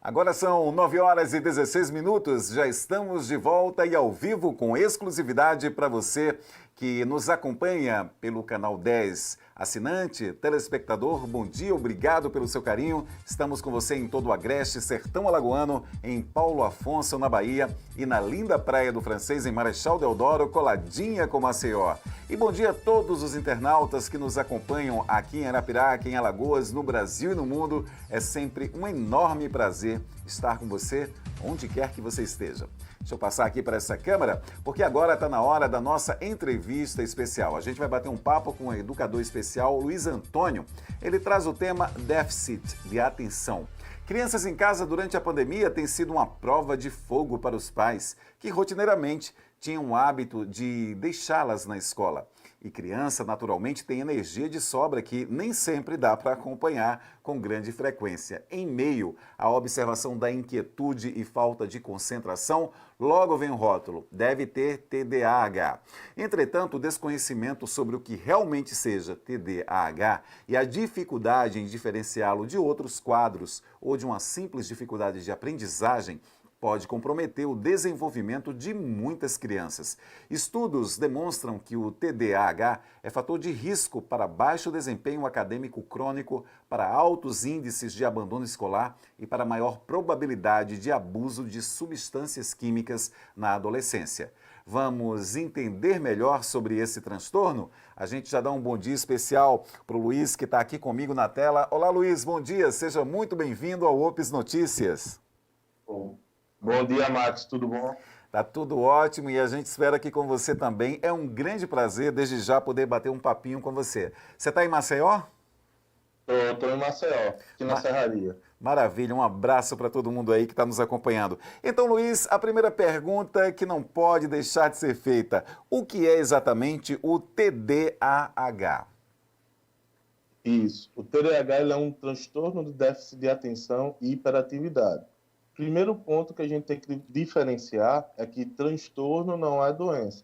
Agora são 9 horas e 16 minutos, já estamos de volta e ao vivo com exclusividade para você que nos acompanha pelo canal 10. Assinante, telespectador, bom dia, obrigado pelo seu carinho. Estamos com você em todo o Agreste, Sertão Alagoano, em Paulo Afonso, na Bahia, e na linda Praia do Francês, em Marechal Deodoro, coladinha com Maceió. E bom dia a todos os internautas que nos acompanham aqui em Arapiraca, em Alagoas, no Brasil e no mundo. É sempre um enorme prazer estar com você, onde quer que você esteja. Deixa eu passar aqui para essa câmera, porque agora está na hora da nossa entrevista especial. A gente vai bater um papo com o educador especial Luiz Antônio. Ele traz o tema déficit de atenção. Crianças em casa durante a pandemia tem sido uma prova de fogo para os pais, que rotineiramente tinham o hábito de deixá-las na escola. E criança, naturalmente, tem energia de sobra que nem sempre dá para acompanhar com grande frequência. Em meio à observação da inquietude e falta de concentração, logo vem o rótulo: deve ter TDAH. Entretanto, o desconhecimento sobre o que realmente seja TDAH e a dificuldade em diferenciá-lo de outros quadros ou de uma simples dificuldade de aprendizagem pode comprometer o desenvolvimento de muitas crianças. Estudos demonstram que o TDAH é fator de risco para baixo desempenho acadêmico crônico, para altos índices de abandono escolar e para maior probabilidade de abuso de substâncias químicas na adolescência. Vamos entender melhor sobre esse transtorno? A gente já dá um bom dia especial para o Luiz, que está aqui comigo na tela. Olá, Luiz, bom dia, seja muito bem-vindo ao Ops Notícias. Bom dia, Max, tudo bom? Tá tudo ótimo e a gente espera aqui com você também. É um grande prazer, desde já, poder bater um papinho com você. Você está em Maceió? Estou em Maceió, aqui na Serraria. Maravilha, um abraço para todo mundo aí que está nos acompanhando. Então, Luiz, a primeira pergunta que não pode deixar de ser feita: o que é exatamente o TDAH? Isso, o TDAH ele é um transtorno de déficit de atenção e hiperatividade. Primeiro ponto que a gente tem que diferenciar é que transtorno não é doença.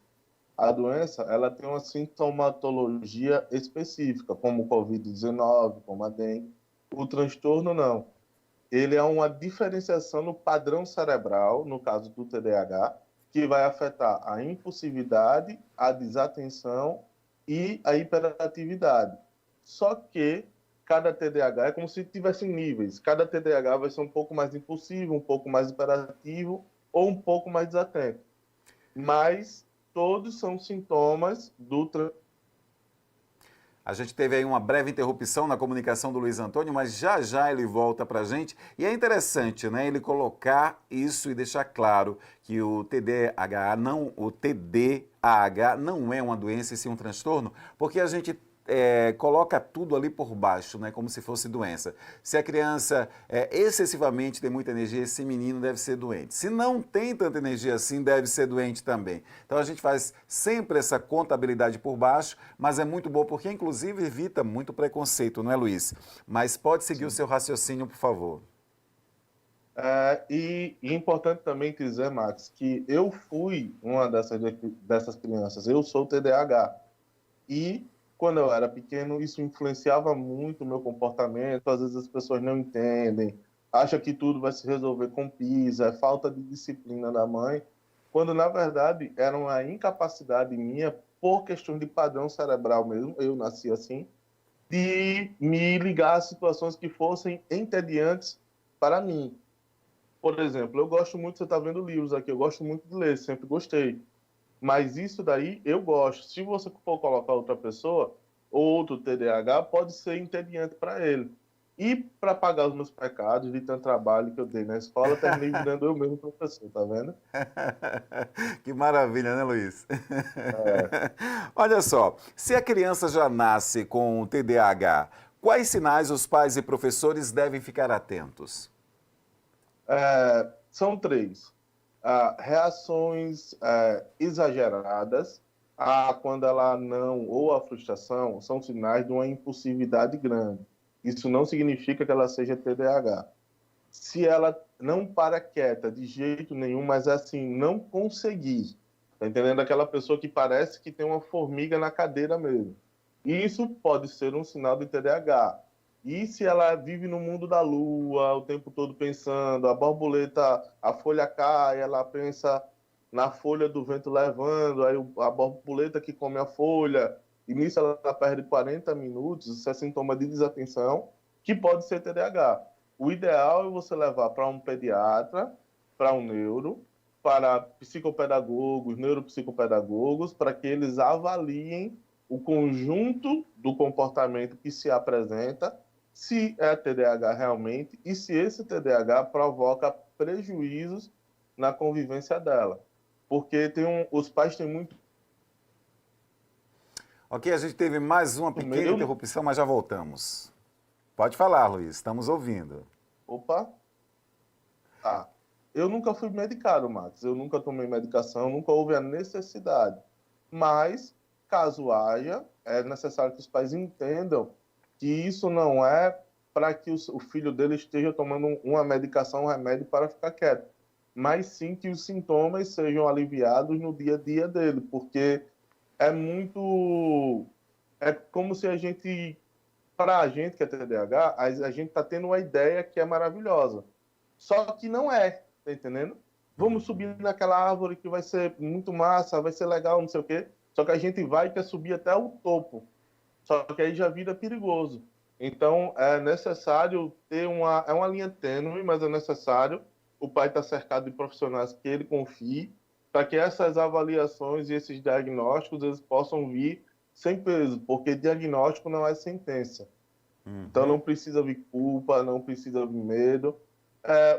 A doença ela tem uma sintomatologia específica, como o Covid-19, como a dengue. O transtorno não. Ele é uma diferenciação no padrão cerebral, no caso do TDAH, que vai afetar a impulsividade, a desatenção e a hiperatividade. Só que cada TDAH é como se tivesse níveis. Cada TDAH vai ser um pouco mais impulsivo, um pouco mais hiperativo ou um pouco mais desatento. Mas todos são sintomas do A gente teve aí uma breve interrupção na comunicação do Luiz Antônio, mas já já ele volta para a gente. E é interessante, né, ele colocar isso e deixar claro que o TDAH não é uma doença e sim um transtorno, porque a gente coloca tudo ali por baixo, né, como se fosse doença. Se a criança excessivamente tem muita energia, esse menino deve ser doente. Se não tem tanta energia assim, deve ser doente também. Então a gente faz sempre essa contabilidade por baixo, mas é muito bom porque inclusive evita muito preconceito, não é, Luiz? Mas pode seguir o seu raciocínio, por favor. E é importante também dizer, Max, que eu fui uma dessas crianças. Eu sou TDAH. E quando eu era pequeno, isso influenciava muito o meu comportamento. Às vezes as pessoas não entendem, acham que tudo vai se resolver com pisa, é falta de disciplina da mãe, quando na verdade era uma incapacidade minha, por questão de padrão cerebral mesmo, eu nasci assim, de me ligar a situações que fossem entediantes para mim. Por exemplo, eu gosto muito, você está vendo livros aqui, eu gosto muito de ler, sempre gostei. Mas isso daí eu gosto. Se você for colocar outra pessoa, outro TDAH, pode ser entediante para ele. E para pagar os meus pecados de tanto trabalho que eu dei na escola, terminei virando eu mesmo professor, tá vendo? Que maravilha, né, Luiz? É, Olha só, se a criança já nasce com TDAH, quais sinais os pais e professores devem ficar atentos? são três. Reações exageradas, quando ela não, ou a frustração, são sinais de uma impulsividade grande. Isso não significa que ela seja TDAH. Se ela não para quieta de jeito nenhum, mas assim, não conseguir. Tá entendendo? Aquela pessoa que parece que tem uma formiga na cadeira mesmo. Isso pode ser um sinal de TDAH. E se ela vive no mundo da lua, o tempo todo pensando, a borboleta, a folha cai, ela pensa na folha do vento levando, aí a borboleta que come a folha, e nisso ela perde 40 minutos, isso é sintoma de desatenção, que pode ser TDAH. O ideal é você levar para um pediatra, para um neuro, para psicopedagogos, neuropsicopedagogos, para que eles avaliem o conjunto do comportamento que se apresenta, se é TDAH realmente e se esse TDAH provoca prejuízos na convivência dela. Porque os pais têm muito Ok, a gente teve mais uma pequena medo. interrupção, mas já voltamos. Pode falar, Luiz, estamos ouvindo. Opa! Ah, eu nunca fui medicado, Max. Eu nunca tomei medicação, nunca houve a necessidade. Mas, caso haja, é necessário que os pais entendam que isso não é para que o filho dele esteja tomando uma medicação, um remédio para ficar quieto, mas sim que os sintomas sejam aliviados no dia a dia dele, porque é muito. É como se a gente, para a gente que é TDAH, a gente está tendo uma ideia que é maravilhosa. Só que não é, tá entendendo? Vamos subir naquela árvore que vai ser muito massa, vai ser legal, não sei o quê. Só que a gente vai e quer subir até o topo. Só que aí já vira perigoso. Então, é necessário ter é uma linha tênue, mas é necessário o pai estar cercado de profissionais que ele confie, para que essas avaliações e esses diagnósticos eles possam vir sem peso, porque diagnóstico não é sentença. Então, não precisa vir culpa, não precisa vir medo.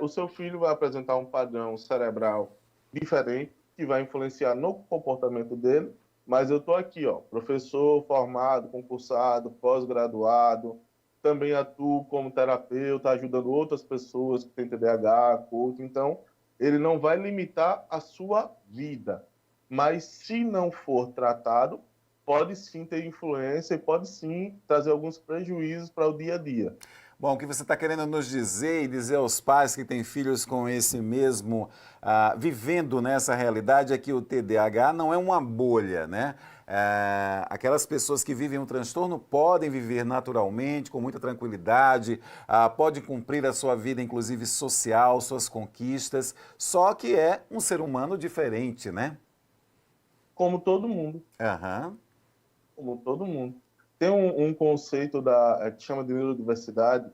O seu filho vai apresentar um padrão cerebral diferente, que vai influenciar no comportamento dele, mas eu estou aqui, ó, professor formado, concursado, pós-graduado, também atuo como terapeuta, ajudando outras pessoas que têm TDAH, coach. Então, ele não vai limitar a sua vida, mas se não for tratado, pode sim ter influência e pode sim trazer alguns prejuízos para o dia a dia. Bom, o que você está querendo nos dizer e dizer aos pais que têm filhos com esse mesmo, vivendo nessa realidade, é que o TDAH não é uma bolha, né? Aquelas pessoas que vivem um transtorno podem viver naturalmente, com muita tranquilidade, podem cumprir a sua vida, inclusive social, suas conquistas, só que é um ser humano diferente, né? Como todo mundo. Aham. Como todo mundo. Tem um conceito que chama de neurodiversidade,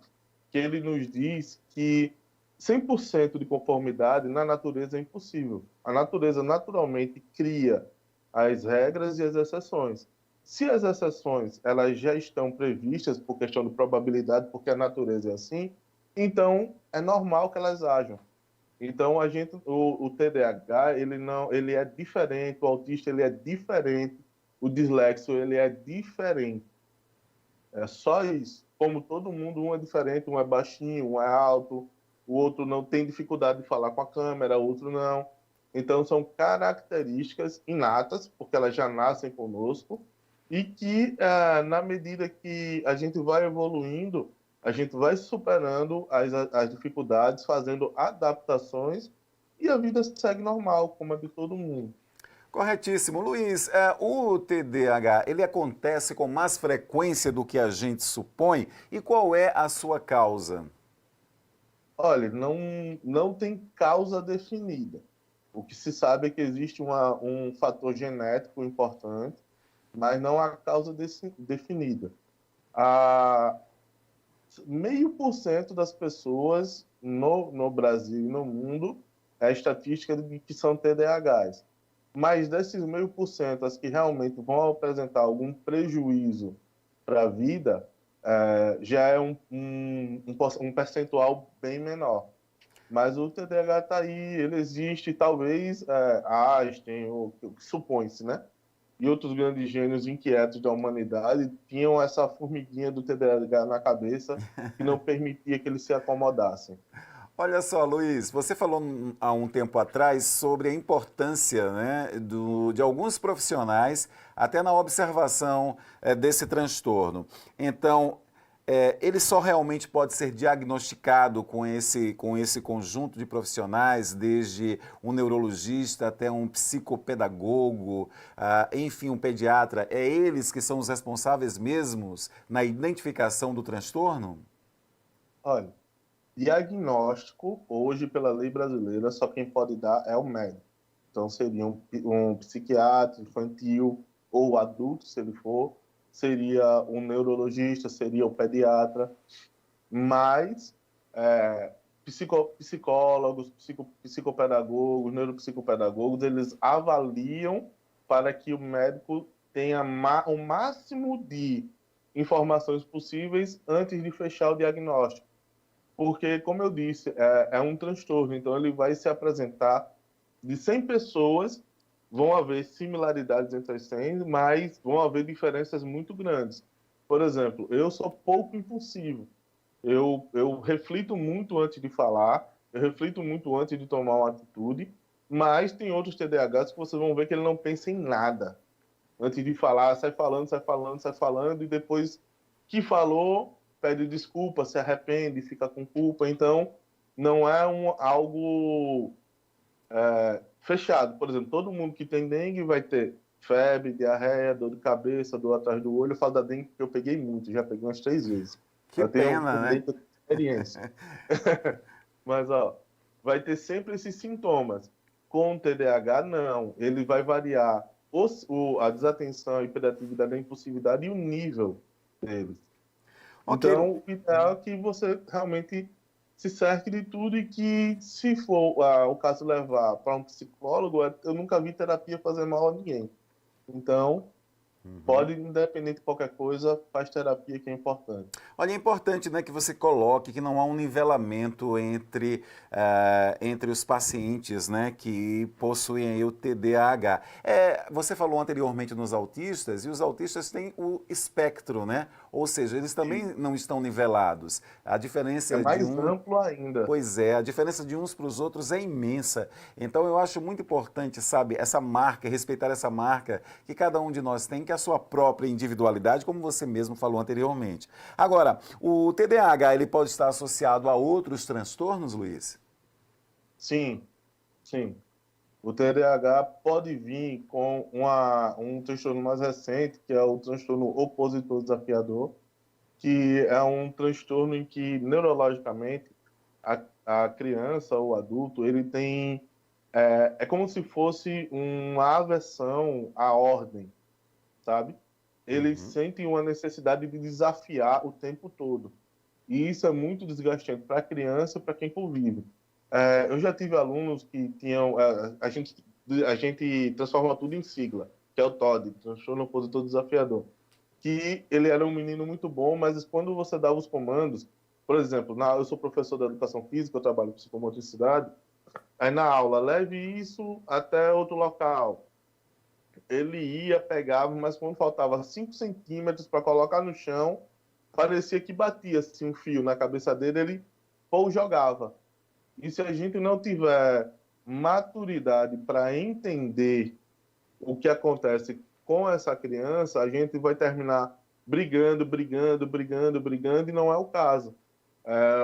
que ele nos diz que 100% de conformidade na natureza é impossível. A natureza naturalmente cria as regras e as exceções. Se as exceções elas já estão previstas por questão de probabilidade, porque a natureza é assim, então é normal que elas ajam. Então o TDAH ele é diferente, o autista ele é diferente, o dislexo ele é diferente. É só isso. Como todo mundo, um é diferente, um é baixinho, um é alto, o outro não tem dificuldade de falar com a câmera, o outro não. Então são características inatas, porque elas já nascem conosco, e que na medida que a gente vai evoluindo, a gente vai superando as dificuldades, fazendo adaptações, e a vida segue normal, como é de todo mundo. Corretíssimo. Luiz, o TDAH, ele acontece com mais frequência do que a gente supõe? E qual é a sua causa? Olha, não tem causa definida. O que se sabe é que existe um fator genético importante, mas não há causa definida. A 0,5% das pessoas no Brasil e no mundo é a estatística de que são TDAHs. Mas desses 0,5%, as que realmente vão apresentar algum prejuízo para a vida, já é um percentual bem menor. Mas o TDAH está aí, ele existe, talvez Einstein, ou supõe-se, né? E outros grandes gênios inquietos da humanidade tinham essa formiguinha do TDAH na cabeça que não permitia que eles se acomodassem. Olha só, Luiz, você falou há um tempo atrás sobre a importância, né, de alguns profissionais, até na observação desse transtorno. Então, ele só realmente pode ser diagnosticado com esse conjunto de profissionais, desde um neurologista até um psicopedagogo, enfim, um pediatra. É eles que são os responsáveis mesmos na identificação do transtorno? Olha, diagnóstico, hoje, pela lei brasileira, só quem pode dar é o médico. Então, seria um psiquiatra infantil ou adulto, se ele for, seria um neurologista, seria o pediatra, mas psicólogos, psicopedagogos, neuropsicopedagogos, eles avaliam para que o médico tenha o máximo de informações possíveis antes de fechar o diagnóstico. Porque, como eu disse, é um transtorno, então ele vai se apresentar de 100 pessoas, vão haver similaridades entre as 100, mas vão haver diferenças muito grandes. Por exemplo, eu sou pouco impulsivo. Eu reflito muito antes de falar, eu reflito muito antes de tomar uma atitude, mas tem outros TDAHs que vocês vão ver que ele não pensa em nada. Antes de falar, sai falando, sai falando, sai falando, e depois que falou, pede desculpa, se arrepende, fica com culpa. Então, não é algo fechado. Por exemplo, todo mundo que tem dengue vai ter febre, diarreia, dor de cabeça, dor atrás do olho. Eu falo da dengue porque eu peguei muito, já peguei umas 3 vezes. Que Eu tenho pena, né? muita experiência. Mas, ó, vai ter sempre esses sintomas. Com o TDAH, não. Ele vai variar a desatenção, a hiperatividade, a impulsividade e o nível deles. Ok, Então, o ideal é que você realmente se cerque de tudo e que, se for o caso levar para um psicólogo, eu nunca vi terapia fazer mal a ninguém. Então, pode, independente de qualquer coisa, faz terapia que é importante. olha, é importante, né, que você coloque que não há um nivelamento entre, entre os pacientes, né, que possuem aí o TDAH. Você falou anteriormente nos autistas, e os autistas têm o espectro, né? Ou seja, eles E também não estão nivelados. A é diferença de mais um. amplo ainda. Pois é, a diferença de uns para os outros é imensa. Então eu acho muito importante, sabe, essa marca, respeitar essa marca que cada um de nós tem, que é a sua própria individualidade, como você mesmo falou anteriormente. Agora, o TDAH, ele pode estar associado a outros transtornos, Luiz? Sim, sim. O TDAH pode vir com um transtorno mais recente, que é o transtorno opositor desafiador, que é um transtorno em que, neurologicamente, a criança ou adulto, ele tem... É como se fosse uma aversão à ordem, sabe? Eles Uhum. sentem uma necessidade de desafiar o tempo todo. E isso é muito desgastante para a criança e para quem convive. Eu já tive alunos que tinham... a gente transforma tudo em sigla, que é o TOD, Transtorno Opositor Desafiador, que ele era um menino muito bom, mas quando você dava os comandos, por exemplo, eu sou professor de educação física, eu trabalho com psicomotricidade, aí na aula, leve isso até outro local. Ele ia, pegava, mas quando faltava 5 centímetros para colocar no chão, parecia que batia assim, um fio na cabeça dele, ele ou jogava. E se a gente não tiver maturidade para entender o que acontece com essa criança, a gente vai terminar brigando, brigando, brigando, brigando, e não é o caso.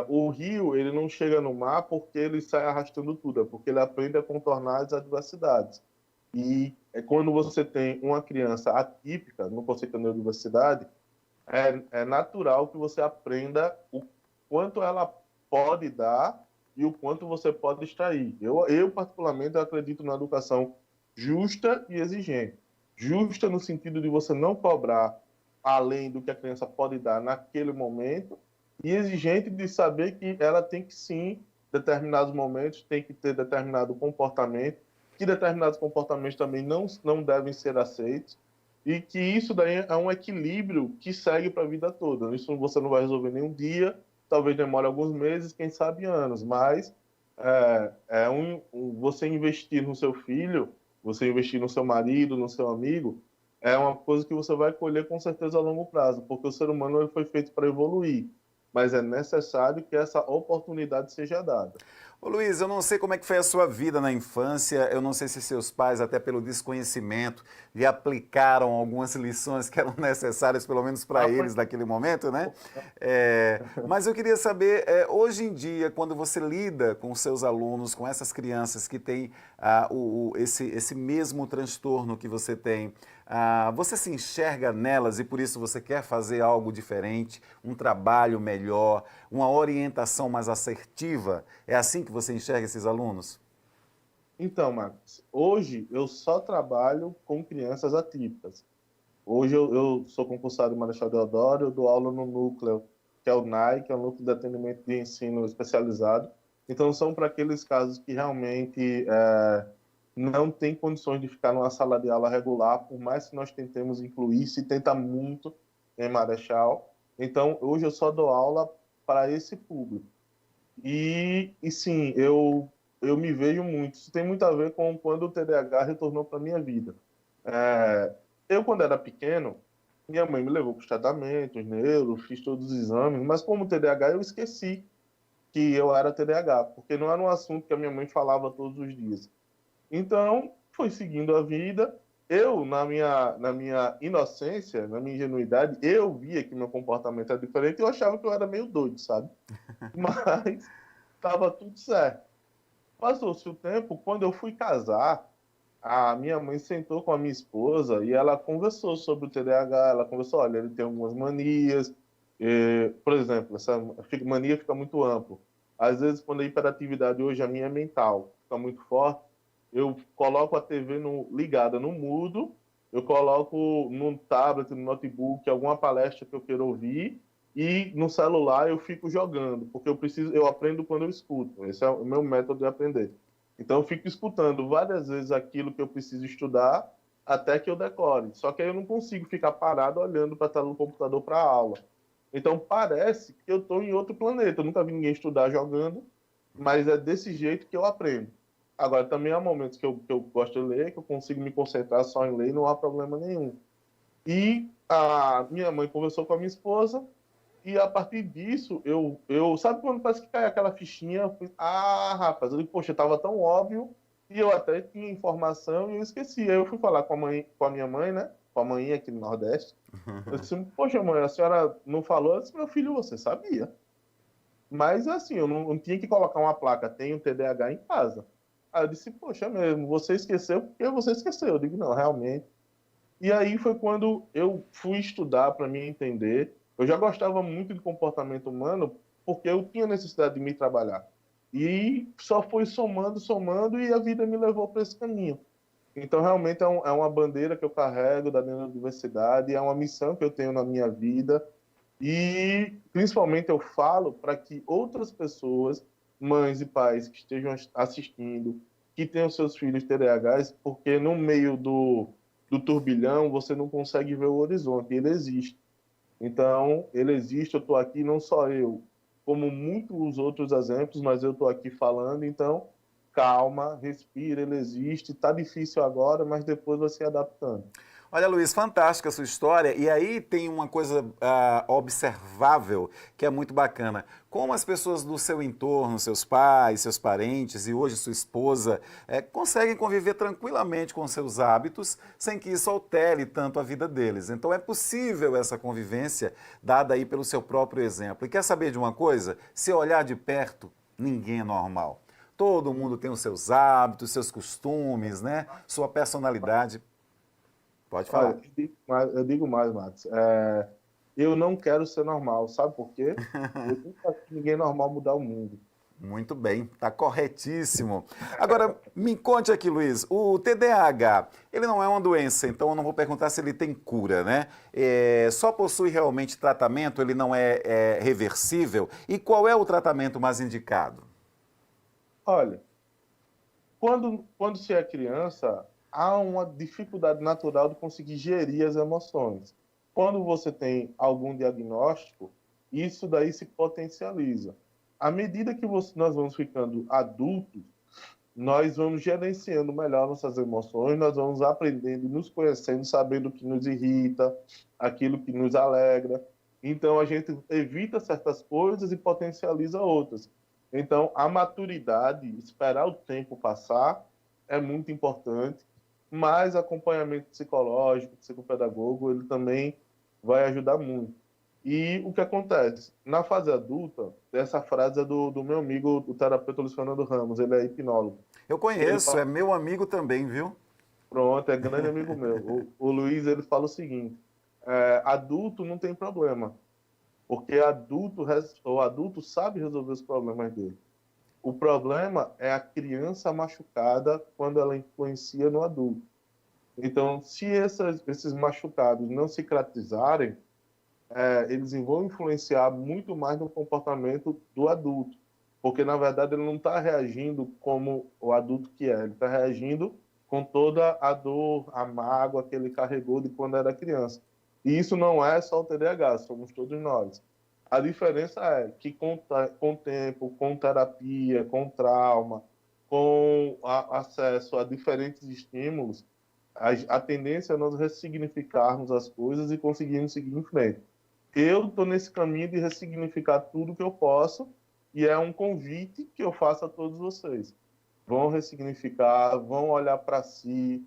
O rio, ele não chega no mar porque ele sai arrastando tudo, é porque ele aprende a contornar as adversidades. E quando você tem uma criança atípica, no conceito da neurodiversidade, é natural que você aprenda o quanto ela pode dar e o quanto você pode extrair. Eu particularmente, acredito na educação justa e exigente. Justa no sentido de você não cobrar além do que a criança pode dar naquele momento, e exigente de saber que ela tem que, sim, determinados momentos, tem que ter determinado comportamento, que determinados comportamentos também não devem ser aceitos, e que isso daí é um equilíbrio que segue para a vida toda. Isso você não vai resolver em um dia, talvez demore alguns meses, quem sabe anos, mas você investir no seu filho, você investir no seu marido, no seu amigo, é uma coisa que você vai colher com certeza a longo prazo, porque o ser humano ele foi feito para evoluir, mas é necessário que essa oportunidade seja dada. Ô Luiz, eu não sei como é que foi a sua vida na infância, eu não sei se seus pais, até pelo desconhecimento, lhe aplicaram algumas lições que eram necessárias, pelo menos para Ah, eles naquele momento, né? Mas eu queria saber, hoje em dia, quando você lida com os seus alunos, com essas crianças que têm esse mesmo transtorno que você tem, você se enxerga nelas e por isso você quer fazer algo diferente, um trabalho melhor, uma orientação mais assertiva? É assim que você enxerga esses alunos? Então, Marcos, hoje eu só trabalho com crianças atípicas. Hoje eu sou concursado em Marechal Deodoro, eu dou aula no núcleo, que é o NAI, que é o Núcleo de Atendimento de Ensino Especializado. Então, são para aqueles casos que realmente não tem condições de ficar numa sala de aula regular, por mais que nós tentemos incluir, se tenta muito em Marechal. Então, hoje eu só dou aula para esse público. E sim, eu me vejo muito. Isso tem muito a ver com quando o TDAH retornou para a minha vida. Eu, quando era pequeno, minha mãe me levou para os tratamentos, neuro, fiz todos os exames, mas como TDAH eu esqueci que eu era TDAH, porque não era um assunto que a minha mãe falava todos os dias. Então, fui seguindo a vida. Eu, na minha inocência, na minha ingenuidade, eu via que meu comportamento era diferente e eu achava que eu era meio doido, sabe? Mas estava tudo certo. Passou-se o tempo, quando eu fui casar, a minha mãe sentou com a minha esposa e ela conversou sobre o TDAH. Ela conversou, olha, ele tem algumas manias. Por exemplo, essa mania fica muito amplo. Às vezes, quando a hiperatividade hoje a minha é mental, fica muito forte, eu coloco a TV ligada no mudo, eu coloco no tablet, no notebook, alguma palestra que eu queira ouvir, e no celular eu fico jogando, porque eu aprendo quando eu escuto. Esse é o meu método de aprender. Então, eu fico escutando várias vezes aquilo que eu preciso estudar até que eu decore. Só que aí eu não consigo ficar parado olhando para a tela do computador para a aula. Então, parece que eu estou em outro planeta. Eu nunca vi ninguém estudar jogando, mas é desse jeito que eu aprendo. Agora, também há momentos que eu gosto de ler, que eu consigo me concentrar só em ler, não há problema nenhum. E a minha mãe conversou com a minha esposa, e a partir disso, sabe quando parece que cai aquela fichinha? Rapaz, eu digo, poxa, estava tão óbvio, e eu até tinha informação e eu esqueci. Aí eu fui falar com a minha mãe, né? Com a mãe aqui no Nordeste. Eu disse, poxa, mãe, a senhora não falou? Eu disse, meu filho, você sabia. Mas assim, eu não tinha que colocar uma placa, tenho TDAH em casa. Aí eu disse, poxa, mesmo, você esqueceu porque você esqueceu. Eu digo, não, realmente. E aí foi quando eu fui estudar para me entender. Eu já gostava muito de comportamento humano porque eu tinha necessidade de me trabalhar. E só foi somando, somando e a vida me levou para esse caminho. Então, realmente é uma bandeira que eu carrego da minha universidade, é uma missão que eu tenho na minha vida. E, principalmente, eu falo para que outras pessoas, mães e pais que estejam assistindo, que tenham seus filhos TDAHs, porque no meio do turbilhão você não consegue ver o horizonte, ele existe. Então, ele existe, eu estou aqui, não só eu, como muitos outros exemplos, mas eu estou aqui falando, então, calma, respira, ele existe, está difícil agora, mas depois vai se adaptando. Olha, Luiz, fantástica a sua história. E aí tem uma coisa observável que é muito bacana. Como as pessoas do seu entorno, seus pais, seus parentes e hoje sua esposa, conseguem conviver tranquilamente com seus hábitos sem que isso altere tanto a vida deles. Então é possível essa convivência dada aí pelo seu próprio exemplo. E quer saber de uma coisa? Se olhar de perto, ninguém é normal. Todo mundo tem os seus hábitos, seus costumes, né? Sua personalidade. Pode falar. Olha, eu digo mais, Max. Eu não quero ser normal, sabe por quê? Eu nunca vi ninguém normal mudar o mundo. Muito bem, está corretíssimo. Agora, me conte aqui, Luiz, o TDAH, ele não é uma doença, então eu não vou perguntar se ele tem cura, né? Só possui realmente tratamento, ele não é reversível. E qual é o tratamento mais indicado? Olha, quando se é criança, há uma dificuldade natural de conseguir gerir as emoções. Quando você tem algum diagnóstico, isso daí se potencializa. À medida que nós vamos ficando adultos, nós vamos gerenciando melhor nossas emoções, nós vamos aprendendo, nos conhecendo, sabendo o que nos irrita, aquilo que nos alegra. Então, a gente evita certas coisas e potencializa outras. Então, a maturidade, esperar o tempo passar, é muito importante, mas acompanhamento psicológico, psicopedagogo, ele também vai ajudar muito. E o que acontece? Na fase adulta, essa frase é do meu amigo, o terapeuta Luiz Fernando Ramos, ele é hipnólogo. Eu Ele conheço, fala, é meu amigo também, viu? Pronto, é grande amigo meu. O Luiz, ele fala o seguinte, adulto não tem problema, porque o adulto sabe resolver os problemas dele. O problema é a criança machucada quando ela influencia no adulto. Então, se esses machucados não cicatrizarem, eles vão influenciar muito mais no comportamento do adulto. Porque, na verdade, ele não está reagindo como o adulto que é, ele está reagindo com toda a dor, a mágoa que ele carregou de quando era criança. E isso não é só o TDAH, somos todos nós. A diferença é que com tempo, com terapia, com trauma, com acesso a diferentes estímulos, a tendência é nós ressignificarmos as coisas e conseguirmos seguir em frente. Eu estou nesse caminho de ressignificar tudo que eu posso e é um convite que eu faço a todos vocês. Vão ressignificar, vão olhar para si,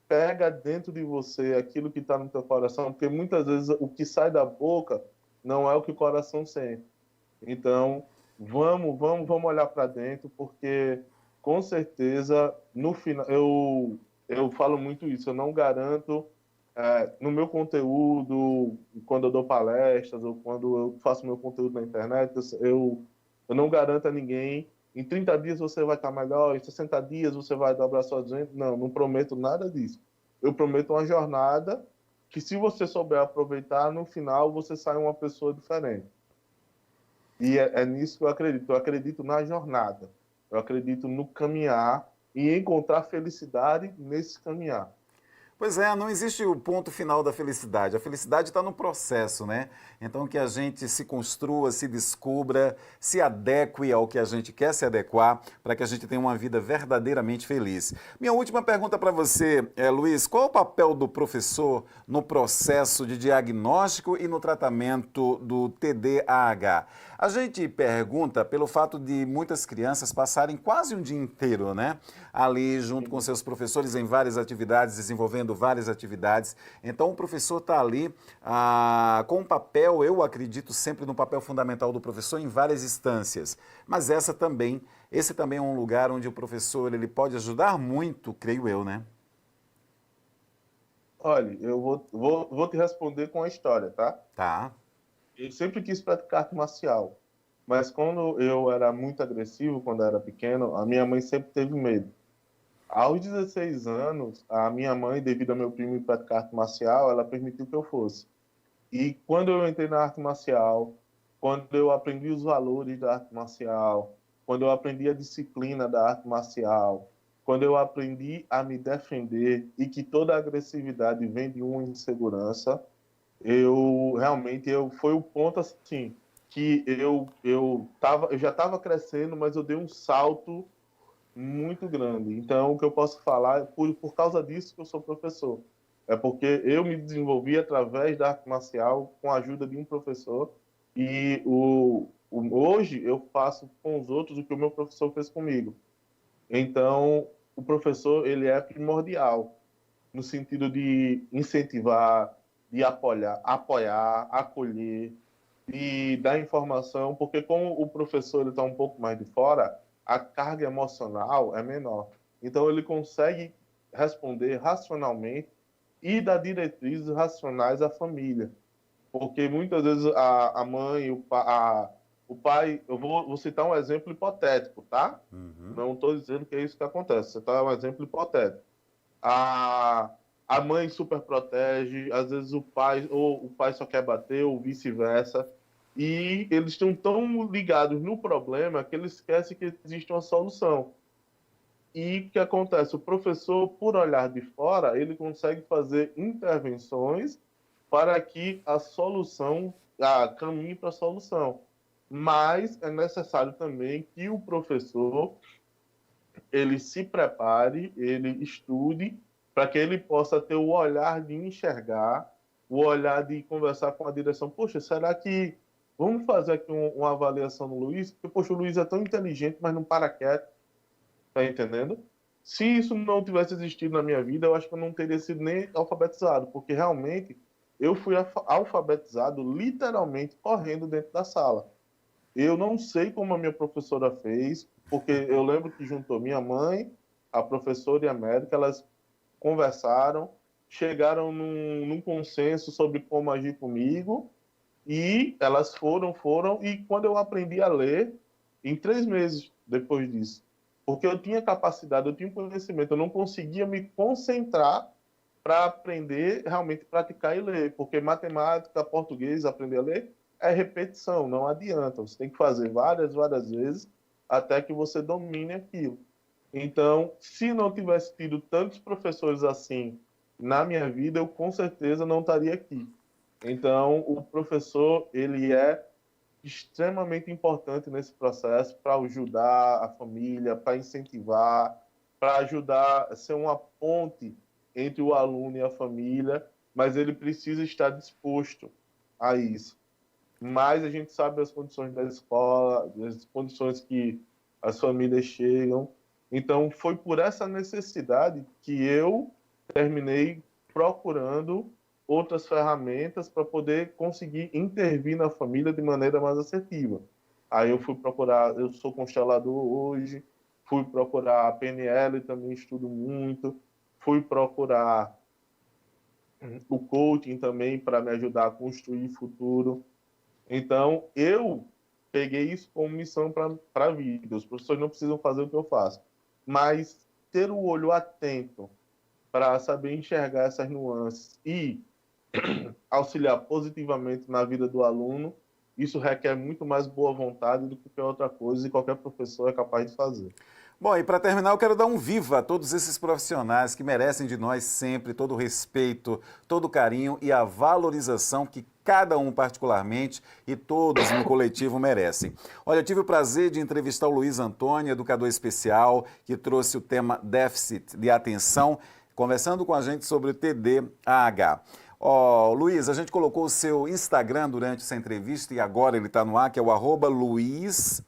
pega dentro de você aquilo que está no teu coração, porque muitas vezes o que sai da boca não é o que o coração sente. Então, vamos olhar para dentro, porque com certeza no final eu falo muito isso. Eu não garanto no meu conteúdo, quando eu dou palestras ou quando eu faço meu conteúdo na internet, eu não garanto a ninguém. Em 30 dias você vai estar melhor, em 60 dias você vai dobrar suas vendas. Não, não prometo nada disso. Eu prometo uma jornada que, se você souber aproveitar, no final você sai uma pessoa diferente. E é nisso que eu acredito. Eu acredito na jornada. Eu acredito no caminhar e encontrar felicidade nesse caminhar. Pois é, não existe o ponto final da felicidade. A felicidade está no processo, né? Então que a gente se construa, se descubra, se adeque ao que a gente quer se adequar para que a gente tenha uma vida verdadeiramente feliz. Minha última pergunta para você, Luiz, qual é o papel do professor no processo de diagnóstico e no tratamento do TDAH? A gente pergunta pelo fato de muitas crianças passarem quase um dia inteiro, né? Ali junto com seus professores em várias atividades, desenvolvendo várias atividades. Então o professor está ali com um papel, eu acredito sempre no papel fundamental do professor em várias instâncias. Mas esse também é um lugar onde o professor ele pode ajudar muito, creio eu, né? Olha, eu vou te responder com a história, tá? Tá. Eu sempre quis praticar arte marcial, mas quando eu era muito agressivo, quando eu era pequeno, a minha mãe sempre teve medo. Aos 16 anos, a minha mãe, devido ao meu primo ir praticar arte marcial, ela permitiu que eu fosse. E quando eu entrei na arte marcial, quando eu aprendi os valores da arte marcial, quando eu aprendi a disciplina da arte marcial, quando eu aprendi a me defender e que toda agressividade vem de uma insegurança, foi o ponto assim que eu já estava crescendo, mas eu dei um salto muito grande. Então, o que eu posso falar é por causa disso que eu sou professor. É porque eu me desenvolvi através da arte marcial com a ajuda de um professor e hoje eu faço com os outros o que o meu professor fez comigo. Então, o professor ele é primordial no sentido de incentivar, de apoiar, acolher e dar informação, porque como o professor está um pouco mais de fora, a carga emocional é menor. Então ele consegue responder racionalmente e dar diretrizes racionais à família. Porque muitas vezes a mãe, o pai, vou citar um exemplo hipotético, tá? Uhum. Não estou dizendo que é isso que acontece, você está um exemplo hipotético. A, a mãe super protege, às vezes o pai só quer bater, ou vice-versa. E eles estão tão ligados no problema que eles esquecem que existe uma solução. E o que acontece? O professor, por olhar de fora, ele consegue fazer intervenções para que a solução caminhe para a solução. Mas é necessário também que o professor ele se prepare, ele estude, para que ele possa ter o olhar de enxergar, o olhar de conversar com a direção. Poxa, será que vamos fazer aqui uma avaliação no Luiz? Porque, poxa, o Luiz é tão inteligente, mas não para quieto, tá entendendo? Se isso não tivesse existido na minha vida, eu acho que eu não teria sido nem alfabetizado, porque realmente eu fui alfabetizado literalmente correndo dentro da sala. Eu não sei como a minha professora fez, porque eu lembro que juntou minha mãe, a professora e a médica, elas conversaram, chegaram num consenso sobre como agir comigo, e elas foram, e quando eu aprendi a ler, em 3 meses depois disso, porque eu tinha capacidade, eu tinha conhecimento, eu não conseguia me concentrar para aprender, realmente praticar e ler, porque matemática, português, aprender a ler, é repetição, não adianta, você tem que fazer várias vezes, até que você domine aquilo. Então, se não tivesse tido tantos professores assim na minha vida, eu com certeza não estaria aqui. Então, o professor, ele é extremamente importante nesse processo para ajudar a família, para incentivar, para ajudar a ser uma ponte entre o aluno e a família, mas ele precisa estar disposto a isso. Mas a gente sabe as condições da escola, as condições que as famílias chegam. Então, foi por essa necessidade que eu terminei procurando outras ferramentas para poder conseguir intervir na família de maneira mais assertiva. Aí eu fui procurar, eu sou constelador hoje, fui procurar a PNL, também estudo muito, fui procurar o coaching também para me ajudar a construir futuro. Então, eu peguei isso como missão para a vida. Os professores não precisam fazer o que eu faço, mas ter o olho atento para saber enxergar essas nuances e auxiliar positivamente na vida do aluno, isso requer muito mais boa vontade do que qualquer outra coisa, e qualquer professor é capaz de fazer. Bom, e para terminar, eu quero dar um viva a todos esses profissionais que merecem de nós sempre todo o respeito, todo o carinho e a valorização que cada um particularmente e todos no coletivo merecem. Olha, eu tive o prazer de entrevistar o Luiz Antônio, educador especial, que trouxe o tema déficit de atenção, conversando com a gente sobre o TDAH. Ó, Luiz, a gente colocou o seu Instagram durante essa entrevista e agora ele está no ar, que é o @Luiz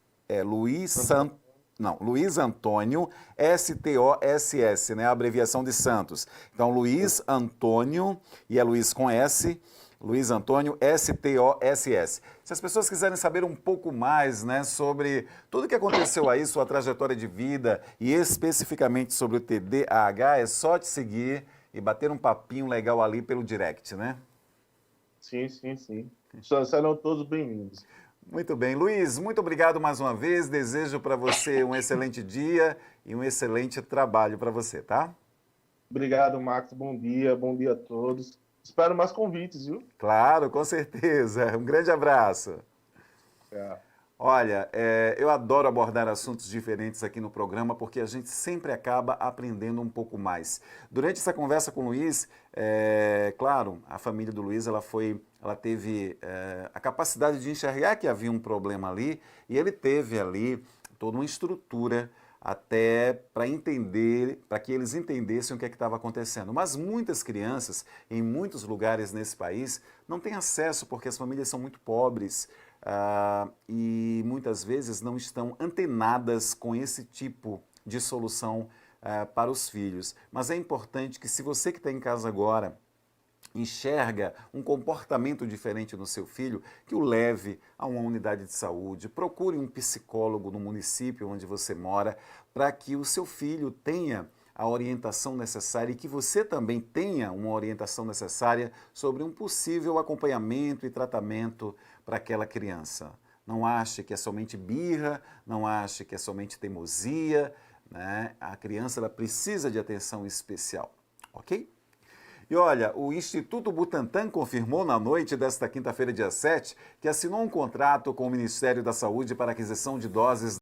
Antônio STOSS, né? A abreviação de Santos. Então, Luiz Antônio, e é Luiz com S, Luiz Antônio STOSS. Se as pessoas quiserem saber um pouco mais, né, sobre tudo o que aconteceu aí, sua trajetória de vida e especificamente sobre o TDAH, é só te seguir e bater um papinho legal ali pelo direct, né? Sim, sim, sim. Serão todos bem-vindos. Muito bem. Luiz, muito obrigado mais uma vez. Desejo para você um excelente dia e um excelente trabalho para você, tá? Obrigado, Max. Bom dia a todos. Espero mais convites, viu? Claro, com certeza. Um grande abraço. É. Olha, eu adoro abordar assuntos diferentes aqui no programa porque a gente sempre acaba aprendendo um pouco mais. Durante essa conversa com o Luiz, claro, a família do Luiz ela teve a capacidade de enxergar que havia um problema ali e ele teve ali toda uma estrutura até para que eles entendessem o que é que estava acontecendo. Mas muitas crianças, em muitos lugares nesse país, não têm acesso porque as famílias são muito pobres. E muitas vezes não estão antenadas com esse tipo de solução para os filhos. Mas é importante que se você que está em casa agora enxerga um comportamento diferente no seu filho, que o leve a uma unidade de saúde, procure um psicólogo no município onde você mora, para que o seu filho tenha a orientação necessária e que você também tenha uma orientação necessária sobre um possível acompanhamento e tratamento para aquela criança. Não ache que é somente birra, não ache que é somente teimosia, né? A criança ela precisa de atenção especial, ok? E olha, o Instituto Butantan confirmou na noite desta quinta-feira, dia 7, que assinou um contrato com o Ministério da Saúde para aquisição de doses